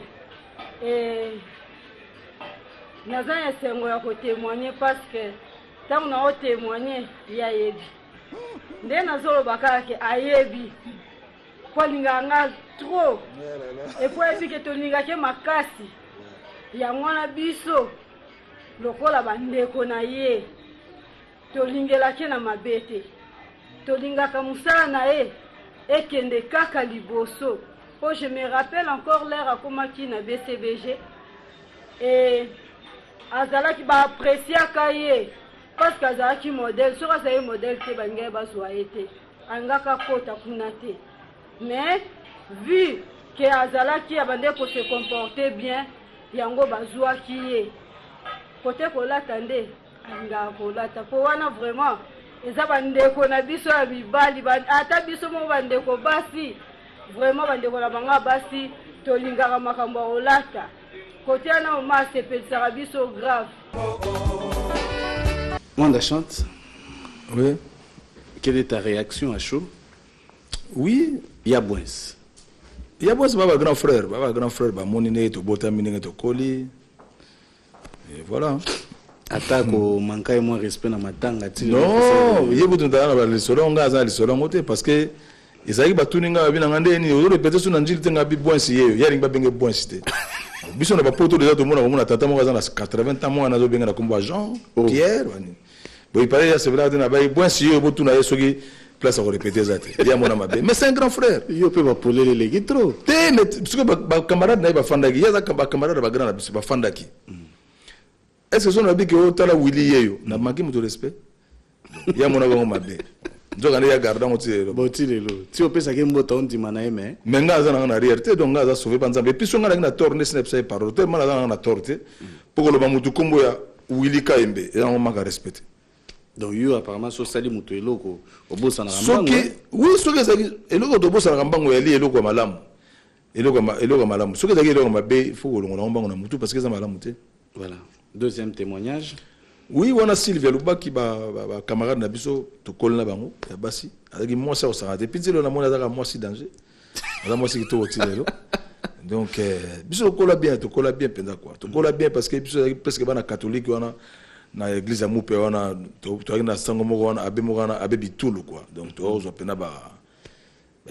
Et naza ya sengo ya ko témoigner parce que tant on a témoigné ya yebi. Nde nazoloba kaka ke ayebi. Kwa linganga trop. Et pour que tolinga ke makasi. Yango na biso lokola bandeko na ye. Tolingela ke na mabete. Tolingaka musala na ye ekende kaka liboso. Oh, je me rappelle encore l'air à Komaki na BCBG et azalaki ba apprécier kaye parce que azalaki modèle sur azali modèle te bangai bazwa été angaka kota kunate mais vu que azalaki abande pour se comporter bien yango bazwa kiye côté kolata nde anga kolata po wana vraiment eza bandeko na biso ya bibali ata biso mo bandeko basi vraiment bandeko na banga basi tolingaka makambo ya olata côté ana oma sepelisaka biso grave. Manda chante. Oui. Quelle est ta réaction à chaud? Oui. Yabouens. Yabouens, baba grand frère, bah monine to botamine to koli. Et voilà. Attaque au manque et moins respect dans ma tanga. Non, il y a beaucoup de temps dans les solons, gaz, les solons, parce que ezali batuninga bina ngande ni ozo répéter sur Njili tenga bi bwansi yeyo ya ringa benge bwansi te biso na bapoto déjà to mona tata mo kaza na 80 ans mo na zo benga na komba Jean Pierre wani boy paré ya sevra na ba bwansi yeyo botu na yesoki place à répéter ça te ya mona mabe mais c'est un grand frère yo pe ba polele le gitro te mais parce que ba camarade na ba fandaki ya za ba camarade ba grand na biso ba fandaki est-ce que son abi ke o tala Willy yeyo na manki mo de respect ya mona ba mabe nzoka ne ya garda ngotilelo botilelo ti opesa ke mbota on dimana eme mais nga za na réalité donc nga za sauver banzambe et puis so nga na tourner snap sai parole te mala za na torte pour que le bamutu kombo ya Willy Kaembe et on manque respecter donc yo apparemment so sali mutu eloko obosa na rambango oui so ke zaki eloko to bosa na rambango ya li eloko malamu eloko malamu so ke zaki eloko mabe faut que longola rambango na mutu parce que ça malamu te. Voilà, deuxième témoignage. Oui, on a Sylvia Lubaki ba camarade na biso to kolna bango ya basi avec moi ça au sarate puis le na mona za moi si danger za moi si to otilelo donc biso kola bien to kola bien penda quoi to kola bien parce que biso presque bana catholique wana na église ya mupe wana to na sango moko wana abe bitulu quoi donc to ozo pena ba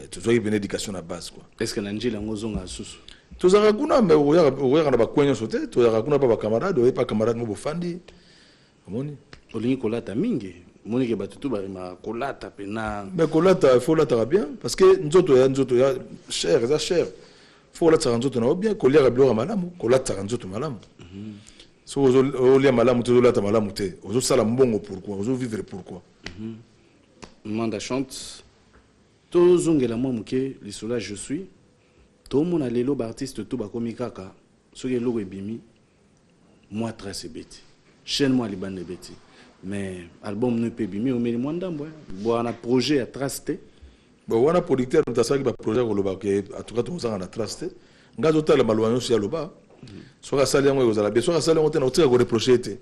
to zo une éducation à base quoi. Est-ce que na Njili ngozonga susu tozaka kuna mais oyaka na bakwe nyonso te tozaka kuna pa bacamarade oye pa camarade mo bofandi omoni olingi kolata mingi monike bato tu barima kolata pena mais kolata il faut lataka bien parce que nzoto ya cher eza cher faut kolataka nzoto na yo bien koliaka biloko malamu kolataka nzoto malamu so olia malamu te ozolata malamu te ozosala mbongo pourquoi ozovivre pourquoi manda chante tozongela mwa moke lisolo je suis tomona lelo baartiste to bakomi kaka soki eloko ebimi mwa trace ebeti chaîne mwa libanda ebeti mais album no mpe ebimi omeli mwa ndambo bwana projet ya trace te bon wana producteur mutasalaki baprojet koloba ke atuka tozanga na trace te nga azotala maloba nyonso ya loba soki asali yango ekozala bien soki asali yango te na kotika koreproche te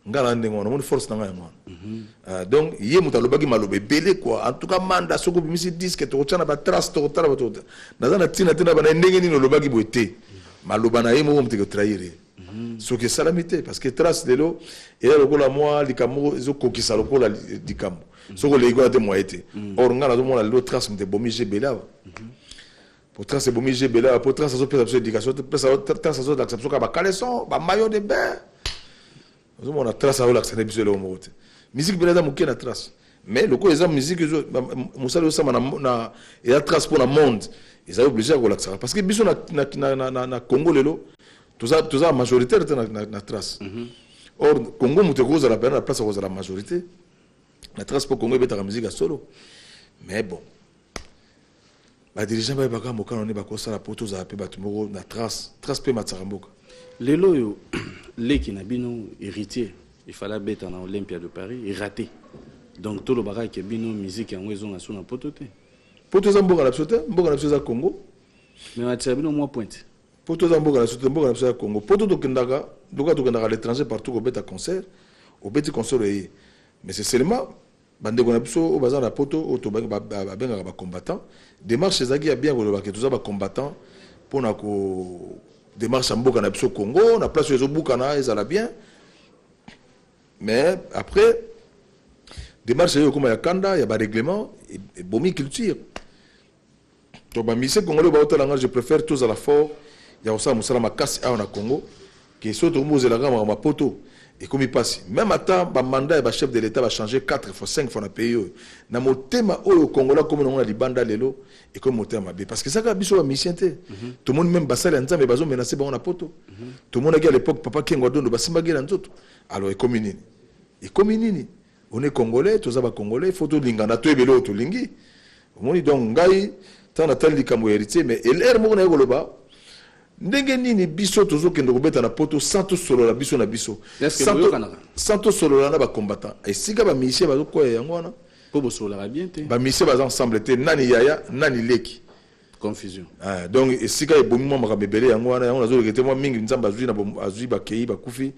nga na ndenge wana omoni force na ngai yango wana donc ye moto alobaki maloba ebele quoi en tout cas manda soki obimisi disque tokotya na batrace tokotala bato naza na ntina te na bana ndenge nini olobaki boye te maloba na ye moko moteke otrahir ye soki esalami te parce que trace lelo eya lokola mwa likambo ezokokisa lokola likambo soki oleki wana te mwaye te or nga nazomona lelo trace moto ebomi gebele awa po trace ebomi gebele awa po trace azopesa biso éducation trace azolakisa biso kaka bacaleson bamaillot de bain ozomona trace azolakisa nde biso eloko moko te musique bele eza moke na trace mais lokola eza musique mosala ezosama na eza trace mpo na monde ezali obligé ya kolakisaka parce que biso na congo lelo toza majoritaire te na trace or congo moto ekozala pena na place akozala majorité na trace mpo congo ebetaka musique ya solo mais bon badirigant bayebaka mokano nde bakosala mpo tozala mpe bato moko na trace mpe matisaka mboka lelo oyo leki na bino héritier ifala beta na Olympia de Paris eraté donc tolobaka ke bino musique yango ezonga so na poto te poto eza mboka na biso te mboka na biso eza congo mais matisa bino mwa pointe poto eza mboka na biso te mboka na biso eza congo poto tokendaka à l'étranger partout kobeta concert obeti concert eye mais c'est seulement bandeko na biso oyo baza na poto oyo babengaka bacombattant démarche ezalaki ya bien kolobaka toza bacombattant mpona ko démarche ya mboka na biso congo na place oyo ezobukana ezala bien mais après démarche oyo ekoma ya kanda ya baréglement ebomi culture to bamise congolais oyo baotalanga je préfère tozala fort ya kosala mosala makasi awa na congo ke so tokomozelaka makambo poto ekomi pasi même ata bamanda ya bachef de l'état bachange 4 fois 5 fois na pays oyo na motema oyo congolais akomi nango na libanda lelo ekomi motema mabe parce que ezaka biso bamisien te tomoni même basali ya nzambe bazomenase bango na poto tomonaki à l'époque papa kengo adondo basimbaki na nzoto alors ekomi nini on est congolais toza bacongolais faut tolingana to ebele oyo tolingi omoni donc ngai ntango natali likambo ya héritier mais elere moko na ye koloba ndenge nini biso tozokende kobeta na poto sans tosolola biso na biso sans tosolola na bacombattant esika bamisie bazokoya yango wana po bosololaka bien te bamisie baza ensemble te nani yaya nani leki confusion donc esika ebomi mwa makambo ebele yango wana yango nazoleke te mwa mingi nzambe azwi bakei bakufi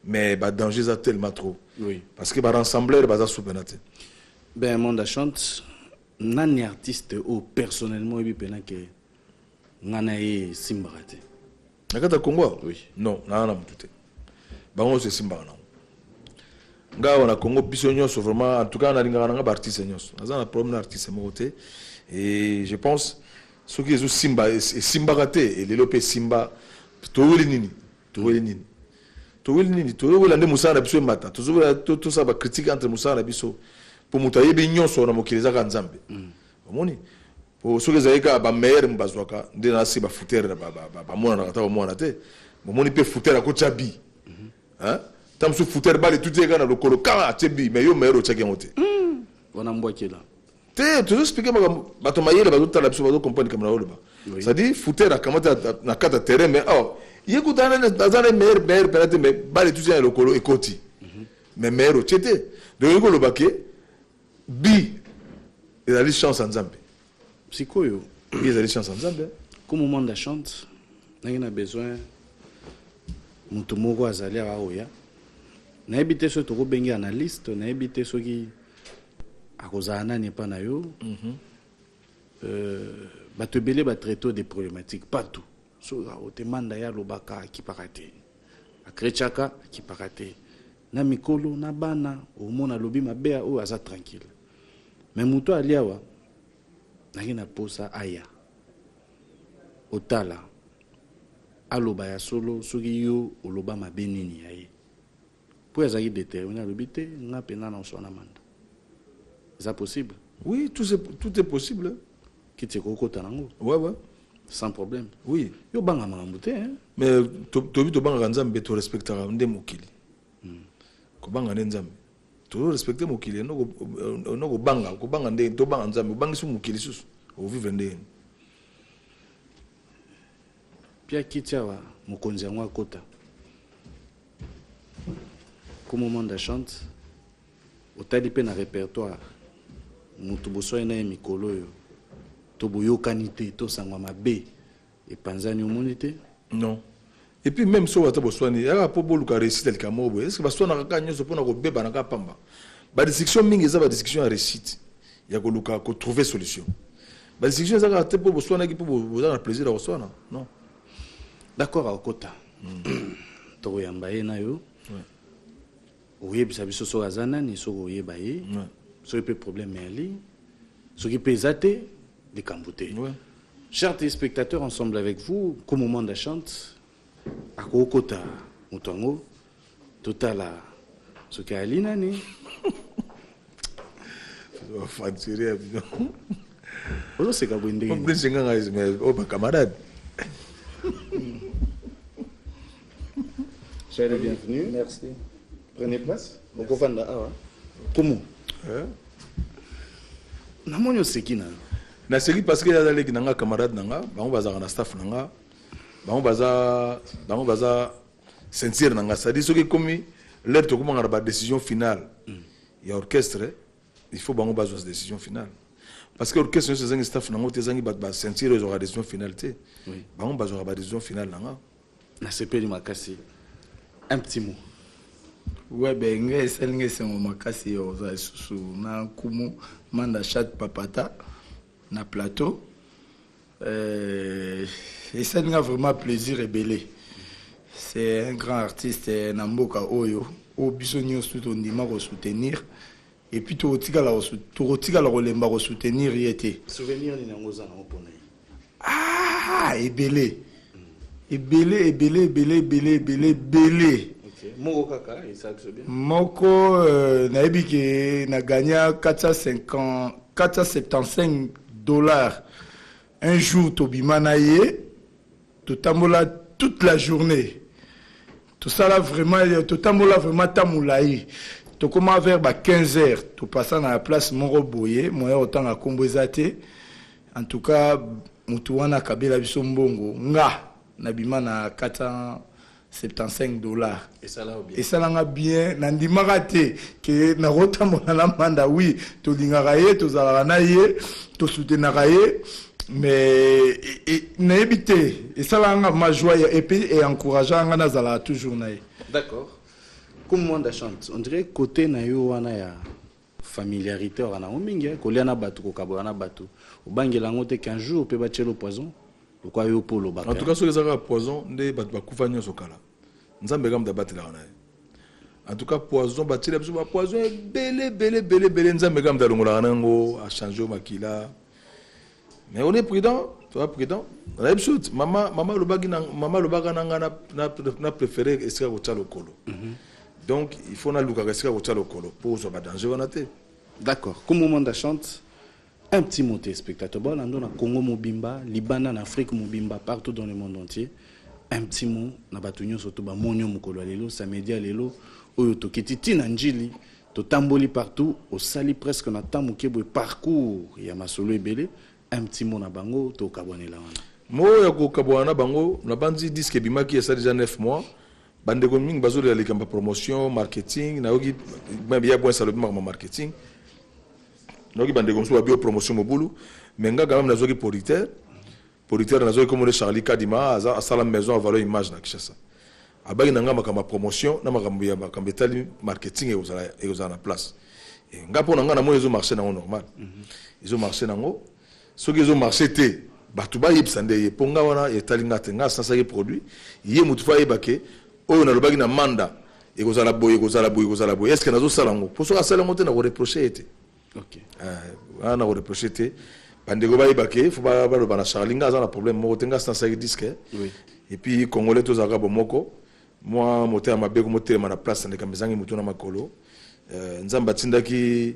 mais badanger eza tellement trop oui. parce que barassembleur baza supena te ben monde chante nani artiste o personnellement oyebi pena ke ngana ye simbaka te na kati ya congo oui. non naa na motu te bango nyonso esimbaka nango ngai awa na congo biso nyonso vraiment en tout cas nalingaka nanga baartiste nyonso naza na problème na artiste moko te et je pense soki ezosimba esimbaka te elelo mpe esimba toweli nini towela nde mosala na biso emata tosala bacritique entre mosala na biso mpo moto ayebi nyonso na mokili ezaka nzambe omoni soki ezali kaka bameilleur bazwaka nde nasi bafutere bamonanaka ta bamona te bomoni mpe futere akotya bi ta mosu futere bale tuti eka na lokolo kaka atie bi mais yo meilleur otyaki yango te wana mbwakela te tozoexplike makambo bato mayele bazotala biso bazocomprendre kambo na oloba c'est-à-dire futere akamata na kati ya terrain mais ye kutana aza na meilleur pena te mais bale tuti ya lokolo ekoti mais meilleur otie te donc ye koloba ke bi ezali chance ya nzambe sikoyo bi ezali chance ya nzambe comme au monde chante nangi na besoin moto moko azali awa oya nayebi te soki tokobengi analyste nayebi te soki akozala nani epa na yo bato ebele batraite des problématiques partout so otemanda ya lobaka akipaka te akretiaka akipaka te na mikolo na bana omona lobi mabe oyo aza tranquille mais moto ali awa nangi na posa aya otala aloba ya solo soki yo oloba mabe nini ya ye po azalaki déterminé alobi te nga mpena na oswana manda eza possible? Oui, tout est possible. kiti ekokota nango Ouais. sans problème. Oui. Yo banga makambo te hein. Mais tobi to banga nzambe to respectera nde mokili. Ko banga nde nzambe. To respecter mokili no ko banga nde to banga nzambe bangi su mokili susu. O vivre nde. Pia kitiawa mokonzi yango akota. Au moment de chante, otali pe na répertoire. Mutu boso ena mikolo yo. To boyokanite to sangwa mabe et panzani omonite? Non. Et puis même so wata boswani, ya po boluka réussite el kamobo. Est-ce que baswana ka nyoso pona ko beba na ka pamba. Ba discussion mingi za ba discussion à réussite. Ya ko luka ko trouver solution. Ba discussion za ka te po boswana ki po bozana plaisir à boswana. Non. D'accord akota. To yamba na yo. Oui, ça biso so azana ni so oyeba ye. So peut problème ali. So qui peut zate des cambotés. Chers téléspectateurs, ensemble avec vous, qu'au moment de la chante, à Kokota, Mutango, Totala, ce qu'a Alina ni. Oh, c'est Kabouindé. On peut s'engager, mais oh, ma camarade. Soyez les bienvenus. Merci. Prenez place. Comment? Namonyo Sekina. Na série parce que y a des nanga camarades nanga, bango baza na staff nanga, bango baza sentir nanga. Ça dit ce qui comme l'air to comment la décision finale. Il y a orchestre, il faut bango baza décision finale. Parce que orchestre c'est un staff nanga, te zangi ba sentir ils aura décision finale té. Bango baza ba décision finale nanga. Na sepeli makasi. Un petit mot. Ouais, ben, c'est mon makasi na kumu manda chat papata na plateau. Et ça n'a vraiment plaisir et belé. C'est un grand artiste Namboka Oyo. Au bisogno tout on dit soutenir. Et puis tout rotika la rolemba soutenir y était. Souvenir ni nangoza na opona. Ah, et belé. Et belé. Moko kaka, ça se bien. Moko naebi ke na gagna $475 un jour tobimana ye totambola toute la journée. Tout ça là vraiment totambola vraiment tamulayi. To comment vers 15h to passer dans la place Moro Boye, moya autant à Kombozate. En tout cas, mutu wana kabela biso mbongo nga na bimana $475. Et ça l'a bien, nandi marate, que na rota monana manda, oui, to lingaraye, to zaranaye, to soutenaye, mais, n'a évité, et ça l'a ma joie, et puis, et encourageant, na zala toujours naye. D'accord. Comme moi, chante, on dirait côté na yo wana ya familiarité, on a un mingi, koliana batu, kokabona batu, ou bangela ngote qu'un jour, peut battre le poison. En tout cas, sur les arabes poison, ne bat pas couvrir sur kala. Nous avons besoin de battre là. En tout cas, poison, battre là, poison, belé. Nous avons besoin de l'ongolango, à changer au maquila. Mais on est prudent, tu vois, prudent. On a une maman le bague n'a préféré essayer de le colo. Donc, il faut n'aller essayer de le colo pour se battre danger. D'accord. Comme moment de chante. Un petit mot téléspectateur. Bon, on a Congo Mobimba, Liban, en Afrique Mobimba, partout dans le monde entier. Un petit mot, na batunyo surtout ba monyo mukolo lelo, samedi lelo, oyo to kititi na njili, to tamboli partout, au sali presque na tamuke boy parcours, ya masolo ebele, un petit mot na bango to kabone la wana. Mo ya ko kabona bango, na bandi disque bimaki ça déjà 9 mois. Bande ko mingi bazoli ya likamba promotion, marketing, na ogi ba bien bon salobi marketing. Donc il y a des promotion mobile mais nga quand même nazoki politeur nazoki comme Charlie Kadima à la maison à valeur image na Kishasa abaki nanga makamba promotion na makambo ya makambo etali marketing et aux na place et nga pona nga na mo ezo marché na normal ils ont marché nango ce qu'ils ont marché té batu ba yebsande ye ponga wana etali ngate nga sasa ye produit ye mutu fa yebake o na lobaki na manda et aux la boye est-ce que nazo salango pour ça salango te na reprocher été. Ok. On a reproché, bandeko bayebake faut baloba na Charlinga aza na problème moko tenga sans sac disque Oui. et puis congolais tozaka bomoko moi moteur mabeko motelema na place ndeka mezangi mutu na makolo nzamba tindaki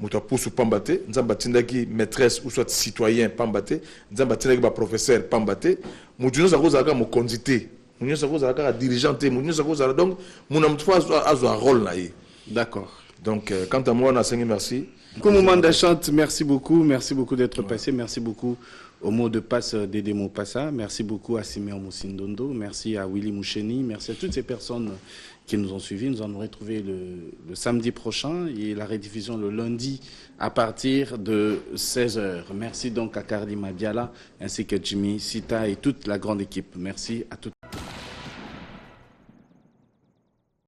mutu pousu pambate nzamba tindaki maîtresse ou soit citoyen pambate nzamba tindaki ba professeur pambate mutu no zakozaka mo condité mutu no zakozaka dirigeante mutu no zakozaka donc muna mutu a un rôle na ye. D'accord. Donc quant à moi on a cinq merci. Comme Manda chante, merci beaucoup d'être passé, merci beaucoup au mot de passe d'Ede Mopassa, merci beaucoup à Simeon Moussindondo, merci à Willy Moucheni, merci à toutes ces personnes qui nous ont suivis. Nous allons retrouver le samedi prochain et la rediffusion le lundi à partir de 16h. Merci donc à Cardi Madiala ainsi que Jimmy Sita et toute la grande équipe. Merci à toutes.